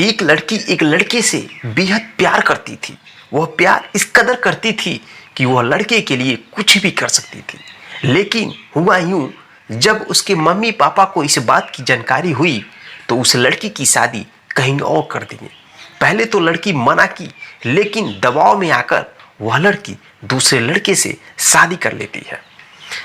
एक लड़की एक लड़के से बेहद प्यार करती थी। वह प्यार इस कदर करती थी कि वह लड़के के लिए कुछ भी कर सकती थी। लेकिन हुआ यूं, जब उसके मम्मी पापा को इस बात की जानकारी हुई तो उस लड़की की शादी कहीं और कर देंगे। पहले तो लड़की मना की, लेकिन दबाव में आकर वह लड़की दूसरे लड़के से शादी कर लेती है।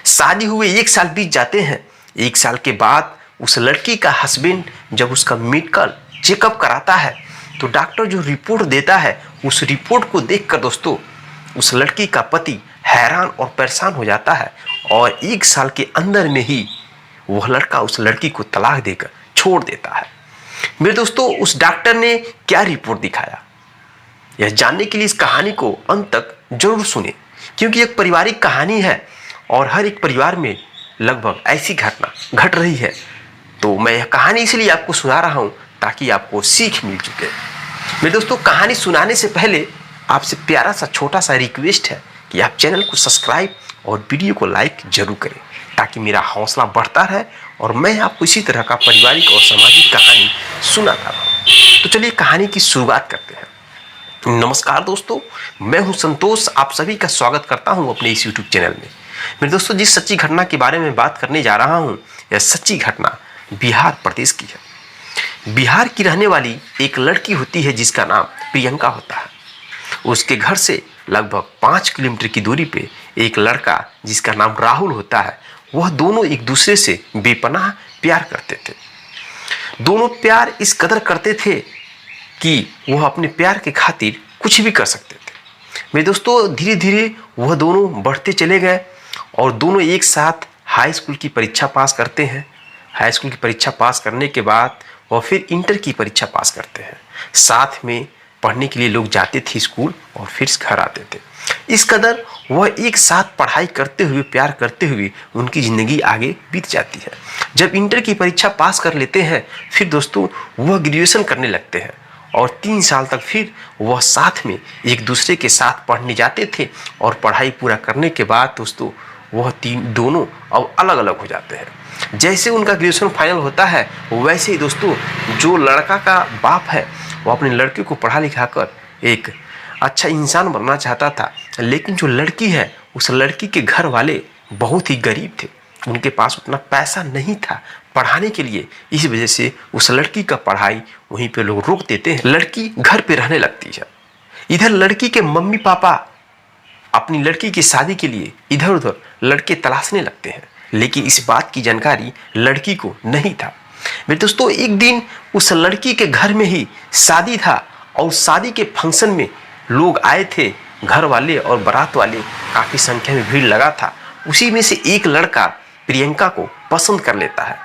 शादी हुए 1 साल बीत जाते हैं। 1 साल के बाद उस लड़की का हस्बैंड जब उसका मेडिकल चेकअप कराता है तो डॉक्टर जो रिपोर्ट देता है, उस रिपोर्ट को देखकर दोस्तों उस लड़की का पति हैरान और परेशान हो जाता है और 1 साल के अंदर में ही वह लड़का उस लड़की को तलाक देकर छोड़ देता है। मेरे दोस्तों, उस डॉक्टर ने क्या रिपोर्ट दिखाया, यह जानने के लिए इस कहानी को अंत तक जरूर सुने, क्योंकि एक पारिवारिक कहानी है और हर एक परिवार में लगभग ऐसी घटना घट रही है। तो मैं यह कहानी इसलिए आपको सुना रहा हूं ताकि आपको सीख मिल चुके। मेरे दोस्तों, कहानी सुनाने से पहले आपसे प्यारा सा छोटा सा रिक्वेस्ट है कि आप चैनल को सब्सक्राइब और वीडियो को लाइक जरूर करें ताकि मेरा हौसला बढ़ता रहे और मैं आपको इसी तरह का पारिवारिक और सामाजिक कहानी सुनाता रहूं। तो चलिए कहानी की शुरुआत करते हैं। नमस्कार दोस्तों, मैं हूं संतोष, आप सभी का स्वागत करता हूं अपने इस यूट्यूब चैनल में। मेरे दोस्तों, जिस सच्ची घटना के बारे में बात करने जा रहा हूं, यह सच्ची घटना बिहार प्रदेश की है। बिहार की रहने वाली एक लड़की होती है जिसका नाम प्रियंका होता है। उसके घर से लगभग 5 किलोमीटर की दूरी पे एक लड़का जिसका नाम राहुल होता है, वह दोनों एक दूसरे से बेपनाह प्यार करते थे। दोनों प्यार इस कदर करते थे कि वह अपने प्यार के खातिर कुछ भी कर सकते थे। मेरे दोस्तों, धीरे धीरे वह दोनों बढ़ते चले गए और दोनों एक साथ हाई स्कूल की परीक्षा पास करते हैं। हाई स्कूल की परीक्षा पास करने के बाद वह फिर इंटर की परीक्षा पास करते हैं। साथ में पढ़ने के लिए लोग जाते थे स्कूल और फिर घर आते थे। इस कदर वह एक साथ पढ़ाई करते हुए, प्यार करते हुए उनकी ज़िंदगी आगे बीत जाती है। जब इंटर की परीक्षा पास कर लेते हैं, फिर दोस्तों वह ग्रेजुएशन करने लगते हैं और 3 साल तक फिर वह साथ में एक दूसरे के साथ पढ़ने जाते थे और पढ़ाई पूरा करने के बाद दोस्तों वह दोनों अब अलग अलग हो जाते हैं। जैसे उनका ग्रेजुएशन फाइनल होता है, वैसे ही दोस्तों जो लड़का का बाप है वो अपने लड़के को पढ़ा लिखा कर एक अच्छा इंसान बनना चाहता था, लेकिन जो लड़की है उस लड़की के घर वाले बहुत ही गरीब थे। उनके पास उतना पैसा नहीं था पढ़ाने के लिए। इस वजह से उस लड़की का पढ़ाई वहीं पे लोग रोक देते हैं। लड़की घर पे रहने लगती है। इधर लड़की के मम्मी पापा अपनी लड़की की शादी के लिए इधर उधर लड़के तलाशने लगते हैं, लेकिन इस बात की जानकारी लड़की को नहीं था। मेरे दोस्तों, एक दिन उस लड़की के घर में ही शादी था और शादी के फंक्शन में लोग आए थे, घर वाले और बारात वाले, काफी संख्या में भीड़ लगा था। उसी में से एक लड़का प्रियंका को पसंद कर लेता है।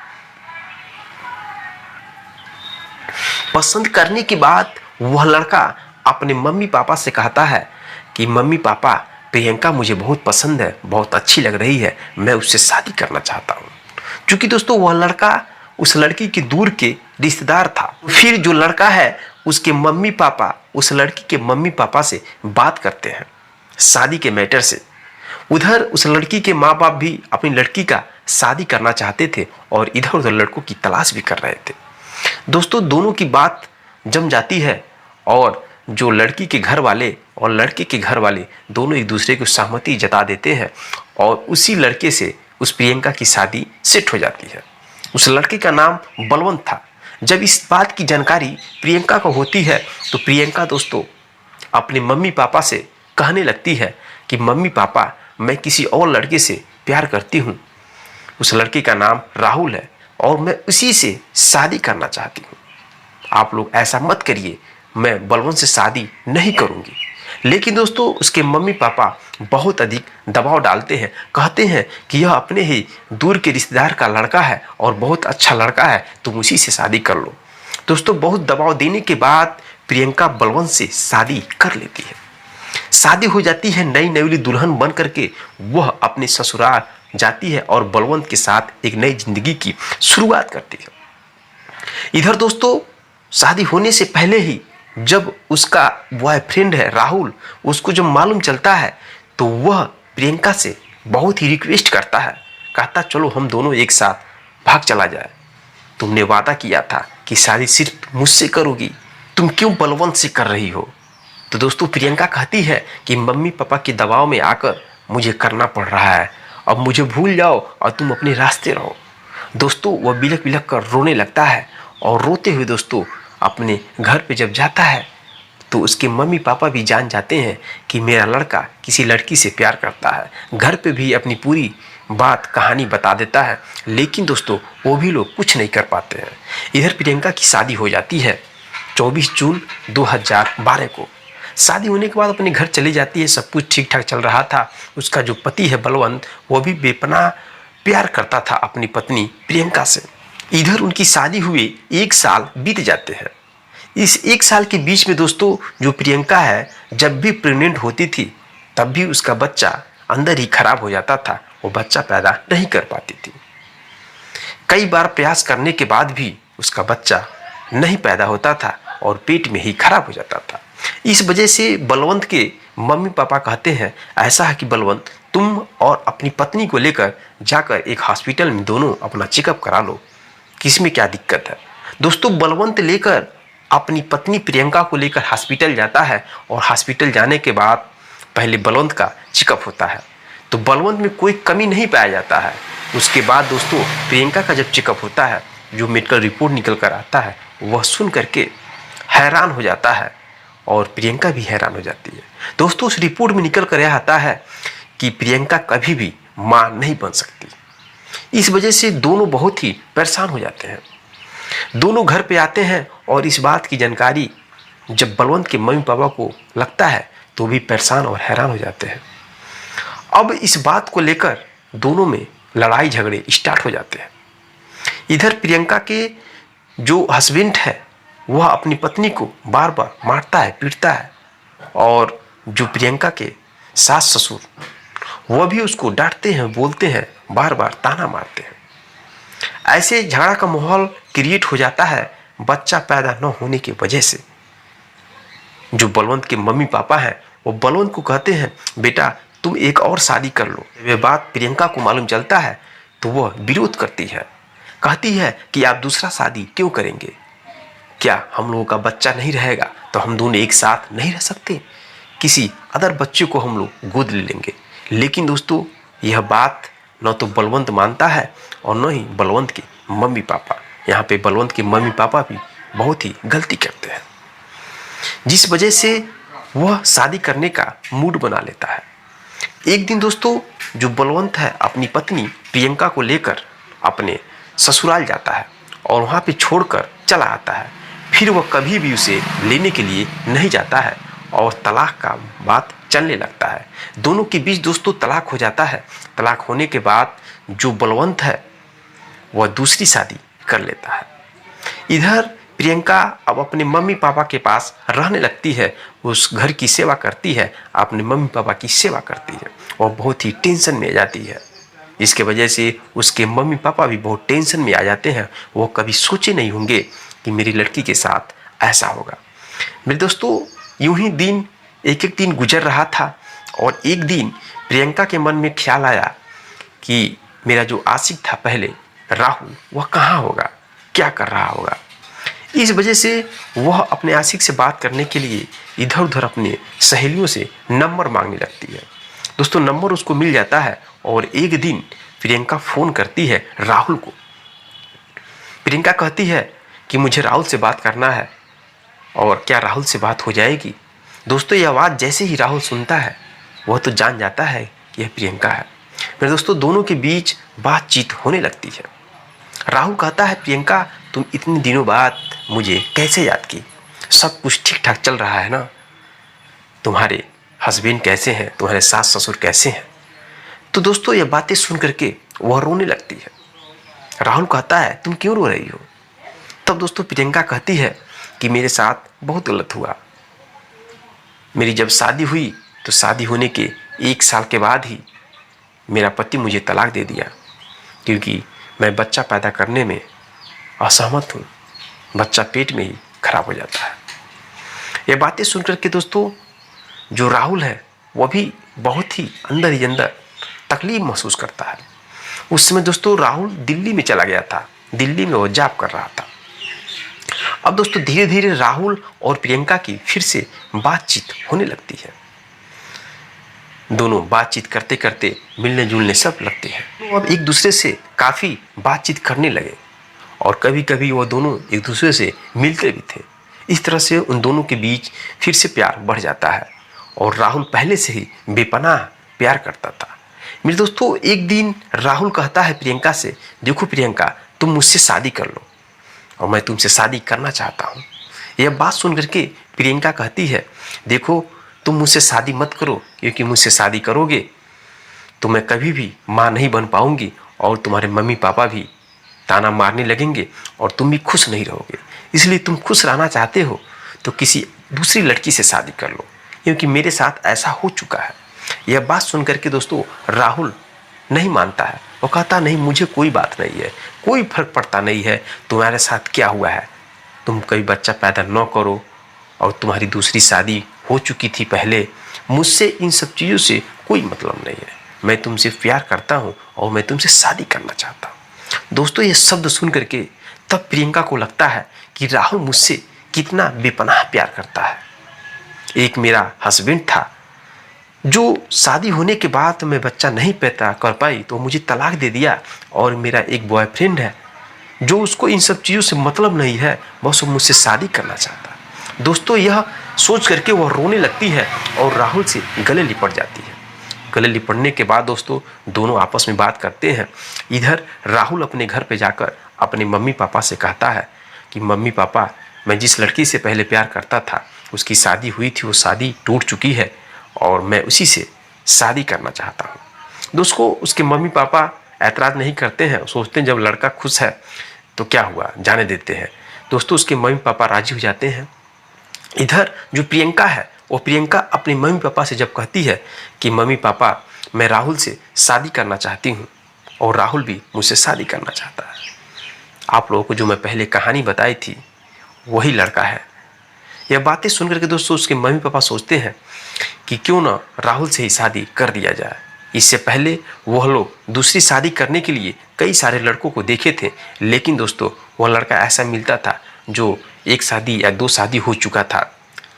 पसंद करने के बाद वह लड़का अपने मम्मी पापा से कहता है कि मम्मी पापा, प्रियंका मुझे बहुत पसंद है, बहुत अच्छी लग रही है, मैं उससे शादी करना चाहता हूँ। क्योंकि दोस्तों वह लड़का उस लड़की के दूर के रिश्तेदार था। फिर जो लड़का है उसके मम्मी पापा उस लड़की के मम्मी पापा से बात करते हैं शादी के मैटर से। उधर उस लड़की के माँ बाप भी अपनी लड़की का शादी करना चाहते थे और इधर उधर लड़कों की तलाश भी कर रहे थे। दोस्तों दोनों की बात जम जाती है और जो लड़की के घर वाले और लड़के के घर वाले दोनों एक दूसरे को सहमति जता देते हैं और उसी लड़के से उस प्रियंका की शादी सेट हो जाती है। उस लड़के का नाम बलवंत था। जब इस बात की जानकारी प्रियंका को होती है तो प्रियंका दोस्तों अपने मम्मी पापा से कहने लगती है कि मम्मी पापा, मैं किसी और लड़के से प्यार करती हूँ। उस लड़के का नाम राहुल है और मैं उसी से शादी करना चाहती हूँ। आप लोग ऐसा मत करिए, मैं बलवंत से शादी नहीं करूँगी। लेकिन दोस्तों उसके मम्मी पापा बहुत अधिक दबाव डालते हैं, कहते हैं कि यह अपने ही दूर के रिश्तेदार का लड़का है और बहुत अच्छा लड़का है, तुम उसी से शादी कर लो। दोस्तों बहुत दबाव देने के बाद प्रियंका बलवंत से शादी कर लेती है। शादी हो जाती है, नई नवेली दुल्हन बन करके वह अपने ससुराल जाती है और बलवंत के साथ एक नई जिंदगी की शुरुआत करती है। इधर दोस्तों शादी होने से पहले ही जब उसका बॉयफ्रेंड है राहुल, उसको जब मालूम चलता है तो वह प्रियंका से बहुत ही रिक्वेस्ट करता है, कहता चलो हम दोनों एक साथ भाग चला जाए। तुमने वादा किया था कि शादी सिर्फ मुझसे करोगी, तुम क्यों बलवंत से कर रही हो? तो दोस्तों प्रियंका कहती है कि मम्मी पापा के दबाव में आकर मुझे करना पड़ रहा है, अब मुझे भूल जाओ और तुम अपने रास्ते रहो। दोस्तों वह बिलख बिलख कर रोने लगता है और रोते हुए दोस्तों अपने घर पे जब जाता है तो उसके मम्मी पापा भी जान जाते हैं कि मेरा लड़का किसी लड़की से प्यार करता है। घर पे भी अपनी पूरी बात कहानी बता देता है, लेकिन दोस्तों वो भी लोग कुछ नहीं कर पाते हैं। इधर प्रियंका की शादी हो जाती है 24 जून 2012 को। शादी होने के बाद अपने घर चली जाती है, सब कुछ ठीक ठाक चल रहा था। उसका जो पति है बलवंत, वो भी बेपनाह प्यार करता था अपनी पत्नी प्रियंका से। इधर उनकी शादी हुए 1 साल बीत जाते हैं। इस 1 साल के बीच में दोस्तों जो प्रियंका है, जब भी प्रेग्नेंट होती थी तब भी उसका बच्चा अंदर ही खराब हो जाता था, वो बच्चा पैदा नहीं कर पाती थी। कई बार प्रयास करने के बाद भी उसका बच्चा नहीं पैदा होता था और पेट में ही खराब हो जाता था। इस वजह से बलवंत के मम्मी पापा कहते हैं ऐसा है कि बलवंत तुम और अपनी पत्नी को लेकर जाकर एक हॉस्पिटल में दोनों अपना चेकअप करा लो, किसमें क्या दिक्कत है। दोस्तों बलवंत लेकर अपनी पत्नी प्रियंका को लेकर हॉस्पिटल जाता है और हॉस्पिटल जाने के बाद पहले बलवंत का चेकअप होता है तो बलवंत में कोई कमी नहीं पाया जाता है। उसके बाद दोस्तों प्रियंका का जब चेकअप होता है, जो मेडिकल रिपोर्ट निकल कर आता है, वह सुन करके हैरान हो जाता है और प्रियंका भी हैरान हो जाती है। दोस्तों उस रिपोर्ट में निकल कर यह आता है कि प्रियंका कभी भी मां नहीं बन सकती। इस वजह से दोनों बहुत ही परेशान हो जाते हैं। दोनों घर पे आते हैं और इस बात की जानकारी जब बलवंत के मम्मी पापा को लगता है तो भी परेशान और हैरान हो जाते हैं। अब इस बात को लेकर दोनों में लड़ाई झगड़े स्टार्ट हो जाते हैं। इधर प्रियंका के जो हस्बैंड है वह अपनी पत्नी को बार बार मारता है, पीटता है और जो प्रियंका के सास ससुर वह भी उसको डांटते हैं, बोलते हैं, बार बार ताना मारते हैं। ऐसे झगड़ा का माहौल क्रिएट हो जाता है बच्चा पैदा न होने की वजह से। जो बलवंत के मम्मी पापा हैं वो बलवंत को कहते हैं बेटा तुम एक और शादी कर लो। ये बात प्रियंका को मालूम चलता है तो वह विरोध करती है, कहती है कि आप दूसरा शादी क्यों करेंगे, क्या हम लोगों का बच्चा नहीं रहेगा तो हम दोनों एक साथ नहीं रह सकते, किसी अदर बच्चे को हम लोग गोद ले लेंगे। लेकिन दोस्तों यह बात न तो बलवंत मानता है और न ही बलवंत के मम्मी पापा। यहाँ पे बलवंत के मम्मी पापा भी बहुत ही गलती करते हैं, जिस वजह से वह शादी करने का मूड बना लेता है। एक दिन दोस्तों जो बलवंत है अपनी पत्नी प्रियंका को लेकर अपने ससुराल जाता है और वहाँ पे छोड़कर चला आता है। फिर वह कभी भी उसे लेने के लिए नहीं जाता है और तलाक का बात चलने लगता है। दोनों के बीच दोस्तों तलाक हो जाता है। तलाक होने के बाद जो बलवंत है वह दूसरी शादी कर लेता है। इधर प्रियंका अब अपने मम्मी पापा के पास रहने लगती है, उस घर की सेवा करती है, अपने मम्मी पापा की सेवा करती है और बहुत ही टेंशन में आ जाती है। इसके वजह से उसके मम्मी पापा भी बहुत टेंशन में आ जाते हैं। वो कभी सोचे नहीं होंगे कि मेरी लड़की के साथ ऐसा होगा। मेरे दोस्तों यूं ही दिन एक एक दिन गुजर रहा था और एक दिन प्रियंका के मन में ख्याल आया कि मेरा जो आशिक था पहले राहुल, वह कहाँ होगा, क्या कर रहा होगा। इस वजह से वह अपने आशिक से बात करने के लिए इधर उधर अपने सहेलियों से नंबर मांगने लगती है। दोस्तों नंबर उसको मिल जाता है और एक दिन प्रियंका फ़ोन करती है राहुल को। प्रियंका कहती है कि मुझे राहुल से बात करना है और क्या राहुल से बात हो जाएगी। दोस्तों ये आवाज़ जैसे ही राहुल सुनता है वह तो जान जाता है कि यह प्रियंका है। मेरे दोस्तों दोनों के बीच बातचीत होने लगती है। राहुल कहता है प्रियंका तुम इतने दिनों बाद मुझे कैसे याद की, सब कुछ ठीक ठाक चल रहा है ना, तुम्हारे हस्बैंड कैसे हैं, तुम्हारे सास ससुर कैसे हैं। तो दोस्तों ये बातें सुन करके वह रोने लगती है। राहुल कहता है तुम क्यों रो रही हो। तब दोस्तों प्रियंका कहती है कि मेरे साथ बहुत गलत हुआ। मेरी जब शादी हुई तो शादी होने के 1 साल के बाद ही मेरा पति मुझे तलाक दे दिया, क्योंकि मैं बच्चा पैदा करने में असहमत हूँ, बच्चा पेट में ही खराब हो जाता है। ये बातें सुनकर के दोस्तों जो राहुल है वह भी बहुत ही अंदर तकलीफ महसूस करता है। उस समय दोस्तों राहुल दिल्ली में चला गया था, दिल्ली में वो जॉब कर रहा था। अब दोस्तों धीरे धीरे राहुल और प्रियंका की फिर से बातचीत होने लगती है। दोनों बातचीत करते करते मिलने जुलने सब लगते हैं। तो अब एक दूसरे से काफ़ी बातचीत करने लगे और कभी कभी वो दोनों एक दूसरे से मिलते भी थे। इस तरह से उन दोनों के बीच फिर से प्यार बढ़ जाता है और राहुल पहले से ही बेपनाह प्यार करता था। मेरे दोस्तों एक दिन राहुल कहता है प्रियंका से, देखो प्रियंका, तुम मुझसे शादी कर लो और मैं तुमसे शादी करना चाहता हूँ। यह बात सुन करके प्रियंका कहती है, देखो तुम मुझसे शादी मत करो, क्योंकि मुझसे शादी करोगे तो मैं कभी भी माँ नहीं बन पाऊंगी और तुम्हारे मम्मी पापा भी ताना मारने लगेंगे और तुम भी खुश नहीं रहोगे। इसलिए तुम खुश रहना चाहते हो तो किसी दूसरी लड़की से शादी कर लो, क्योंकि मेरे साथ ऐसा हो चुका है। यह बात सुन करके दोस्तों राहुल नहीं मानता है। वो कहता नहीं, मुझे कोई बात नहीं है, कोई फर्क पड़ता नहीं है तुम्हारे साथ क्या हुआ है। तुम कभी बच्चा पैदा न करो और तुम्हारी दूसरी शादी हो चुकी थी पहले। मुझसे इन सब चीज़ों से कोई मतलब नहीं है। मैं तुमसे प्यार करता हूँ और मैं तुमसे शादी करना चाहता हूँ। दोस्तों ये शब्द सुन करके तब प्रियंका को लगता है कि राहुल मुझसे कितना बेपनाह प्यार करता है। एक मेरा हस्बैंड था जो शादी होने के बाद मैं बच्चा नहीं पैदा कर पाई तो मुझे तलाक दे दिया, और मेरा एक बॉयफ्रेंड है जो उसको इन सब चीज़ों से मतलब नहीं है, बस वो मुझसे शादी करना चाहता है। दोस्तों यह सोच करके वह रोने लगती है और राहुल से गले लिपट जाती है। गले लिपटने के बाद दोस्तों दोनों आपस में बात करते हैं। इधर राहुल अपने घर पे जाकर अपने मम्मी पापा से कहता है कि मम्मी पापा, मैं जिस लड़की से पहले प्यार करता था उसकी शादी हुई थी, वो शादी टूट चुकी है और मैं उसी से शादी करना चाहता हूँ। दोस्तों उसके मम्मी पापा ऐतराज़ नहीं करते हैं, सोचते हैं जब लड़का खुश है तो क्या हुआ, जाने देते हैं। दोस्तों उसके मम्मी पापा राजी हो जाते हैं। इधर जो प्रियंका है वो प्रियंका अपने मम्मी पापा से जब कहती है कि मम्मी पापा, मैं राहुल से शादी करना चाहती हूँ और राहुल भी मुझसे शादी करना चाहता है। आप लोगों को जो मैं पहले कहानी बताई थी वही लड़का है। यह बातें सुन करके दोस्तों उसके मम्मी पापा सोचते हैं कि क्यों ना राहुल से ही शादी कर दिया जाए। इससे पहले वह लोग दूसरी शादी करने के लिए कई सारे लड़कों को देखे थे, लेकिन दोस्तों वह लड़का ऐसा मिलता था जो एक शादी या दो शादी हो चुका था,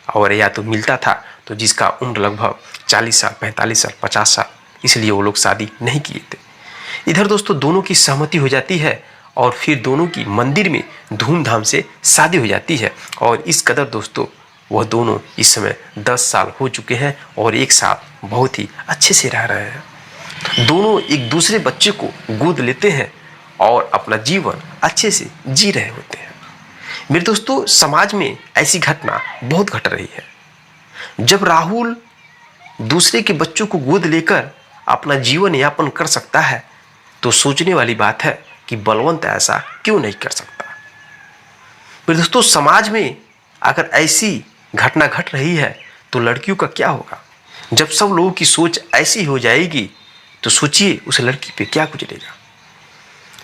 और या तो मिलता था तो जिसका उम्र लगभग 40 साल, 45 साल, 50 साल, इसलिए वो लोग शादी नहीं किए थे। इधर दोस्तों दोनों की सहमति हो जाती है और फिर दोनों की मंदिर में धूमधाम से शादी हो जाती है। और इस कदर दोस्तों वह दोनों इस समय 10 साल हो चुके हैं और एक साथ बहुत ही अच्छे से रह रहे हैं। दोनों एक दूसरे बच्चे को गोद लेते हैं और अपना जीवन अच्छे से जी रहे होते हैं। मेरे दोस्तों समाज में ऐसी घटना बहुत घट रही है। जब राहुल दूसरे के बच्चों को गोद लेकर अपना जीवन यापन कर सकता है तो सोचने वाली बात है कि बलवंत ऐसा क्यों नहीं कर सकता। मेरे दोस्तों समाज में अगर ऐसी घटना घट रही है तो लड़कियों का क्या होगा। जब सब लोगों की सोच ऐसी हो जाएगी तो सोचिए उस लड़की पे क्या गुजरेगा।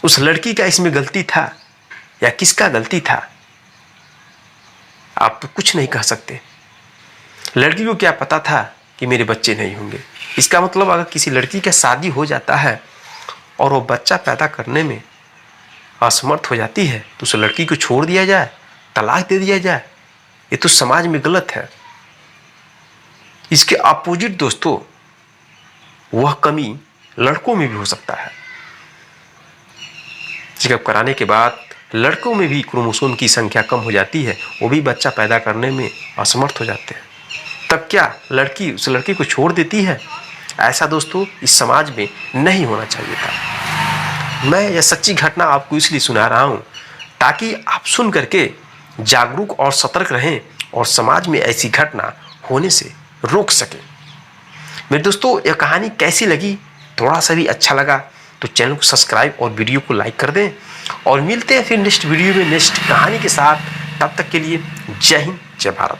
उस लड़की का इसमें गलती था या किसका गलती था, आप तो कुछ नहीं कह सकते। लड़की को क्या पता था कि मेरे बच्चे नहीं होंगे। इसका मतलब अगर किसी लड़की का शादी हो जाता है और वो बच्चा पैदा करने में असमर्थ हो जाती है तो उस लड़की को छोड़ दिया जाए, तलाक दे दिया जाए, ये तो समाज में गलत है। इसके अपोजिट दोस्तों वह कमी लड़कों में भी हो सकता है। चेकअप कराने के बाद लड़कों में भी क्रोमोसोम की संख्या कम हो जाती है, वो भी बच्चा पैदा करने में असमर्थ हो जाते हैं। तब क्या लड़की उस लड़की को छोड़ देती है? ऐसा दोस्तों इस समाज में नहीं होना चाहिए था। मैं यह सच्ची घटना आपको इसलिए सुना रहा हूँ ताकि आप सुन करके जागरूक और सतर्क रहें और समाज में ऐसी घटना होने से रोक सकें। मेरे दोस्तों यह कहानी कैसी लगी, थोड़ा सा भी अच्छा लगा तो चैनल को सब्सक्राइब और वीडियो को लाइक कर दें और मिलते हैं फिर नेक्स्ट वीडियो में नेक्स्ट कहानी के साथ। तब तक के लिए जय हिंद, जय भारत।